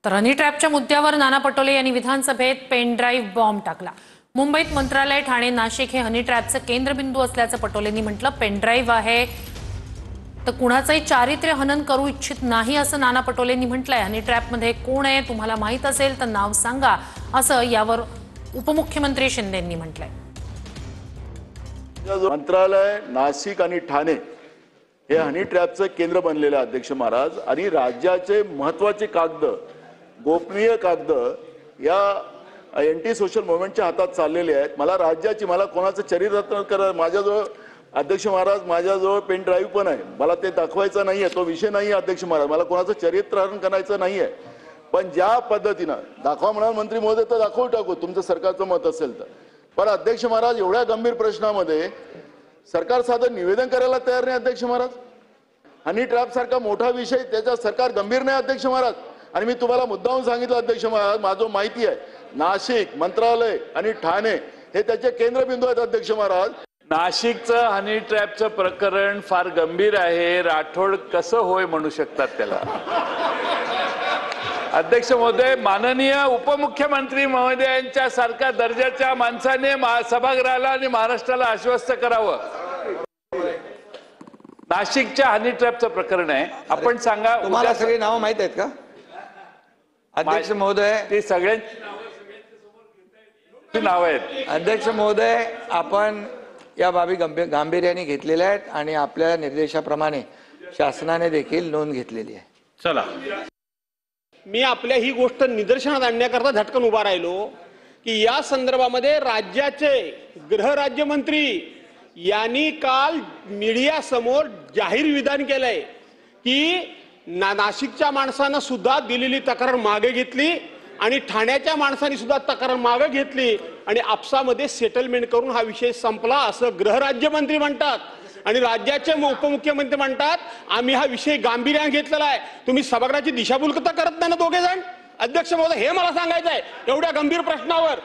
तर हनी ट्रॅपच्या मुद्द्यावर नाना पटोले यांनी विधानसभेत पेन ड्राईव्ह बॉम्ब टाकला। मुंबईत मंत्रालय, ठाणे, नाशिक हे हनी ट्रॅपचे केंद्रबिंदू असल्याचं पटोलेंनी म्हटलं। पेन ड्राईव्ह आहे तर कुणाचंही चारित्र्य हनन करू इच्छित नाही असं नाना पटोलेंनी म्हटलंय। हनी ट्रॅपमध्ये कोण आहे तुम्हाला माहित असेल तर नाव सांगा असं यावर उपमुख्यमंत्री शिंदेंनी म्हटलंय। मंत्रालय, नाशिक आणि ठाणे हे हनी ट्रॅपचं केंद्र बनलेले अध्यक्ष महाराज आणि राज्याचे महत्त्वाचे कागद, गोपनीय कागद या एंटी सोशल मुवमेंटच्या हातात चाललेले आहेत। मला राज्याची, मला कोणाचं चरित्र करा, माझ्याजवळ अध्यक्ष महाराज माझ्याजवळ पेन ड्राईव्ह पण आहे, मला ते दाखवायचं नाहीये, तो विषय नाही अध्यक्ष महाराज, मला कोणाचं चरित्रहरण करायचं नाहीये। पण ज्या पद्धतीनं दाखवा म्हणाल मंत्री महोदय तर दाखवू टाकू तुमचं सरकारचं मत असेल तर, पण अध्यक्ष महाराज एवढ्या गंभीर प्रश्नामध्ये सरकार साधं निवेदन करायला तयार नाही अध्यक्ष महाराज। हनी ट्रॅप सारखा मोठा विषय त्याचा सरकार गंभीर नाही अध्यक्ष महाराज। आणि मी तुम्हाला मुद्दाहून सांगितलं अध्यक्ष महाराज, माझं माहिती आहे नाशिक, मंत्रालय आणि ठाणे हे त्याचे केंद्रबिंदू आहेत अध्यक्ष महाराज। नाशिकचं हनी ट्रॅपचं प्रकरण फार गंभीर आहे, राठोड कसं होय म्हणू शकतात त्याला? अध्यक्ष महोदय, माननीय उपमुख्यमंत्री महोदयांच्या सारख्या दर्जाच्या माणसाने सभागृहाला आणि महाराष्ट्राला आश्वस्त करावं। नाशिकच्या हनी ट्रॅपचं प्रकरण आहे, आपण सांगा। तुम्हाला सगळी नावं माहित आहेत का अध्यक्ष महोदय? ती सगळ्यांची नाव आहेत अध्यक्ष महोदय, आपण या बाबी गांभीर्याने घेतलेल्या आहेत आणि आपल्या निर्देशाप्रमाणे शासनाने देखील नोंद घेतलेली आहे। चला, मी आपल्या ही गोष्ट निदर्शनात आणण्याकरता झटकन उभा राहिलो की या संदर्भामध्ये राज्याचे गृहराज्यमंत्री यांनी काल मीडिया समोर जाहीर विधान केलंय की नाशिकच्या माणसानं सुद्धा दिलेली तक्रार मागे घेतली आणि ठाण्याच्या माणसांनी सुद्धा तक्रार मागे घेतली आणि आपसामध्ये सेटलमेंट करून हा विषय संपला असं गृहराज्यमंत्री म्हणतात। आणि राज्याचे उपमुख्यमंत्री म्हणतात आम्ही हा विषय गांभीर्याने घेतलेला आहे। तुम्ही सभागृहाची दिशाभूल करत नाही ना दोघे जण? अध्यक्ष महोदय, हे मला सांगायचं आहे एवढ्या गंभीर प्रश्नावर।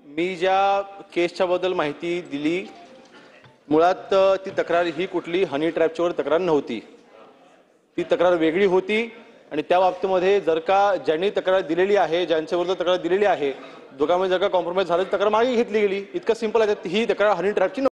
मी ज्या केसच्या बद्दल माहिती दिली, मुळात ती तक्रार ही कुठली हनी ट्रॅपच्यावर तक्रार नव्हती, ती तक्रार वेगळी होती। आणि त्या बाबतीमध्ये जर का ज्यांनी तक्रार दिलेली आहे, ज्यांच्याविरुद्ध तक्रार दिलेली आहे, दोघांमध्ये जर का कॉम्प्रोमाइज झालं तक्रार मागे घेतली गेली, इतकं सिंपल आहे। ही तक्रार हनी ट्रॅपची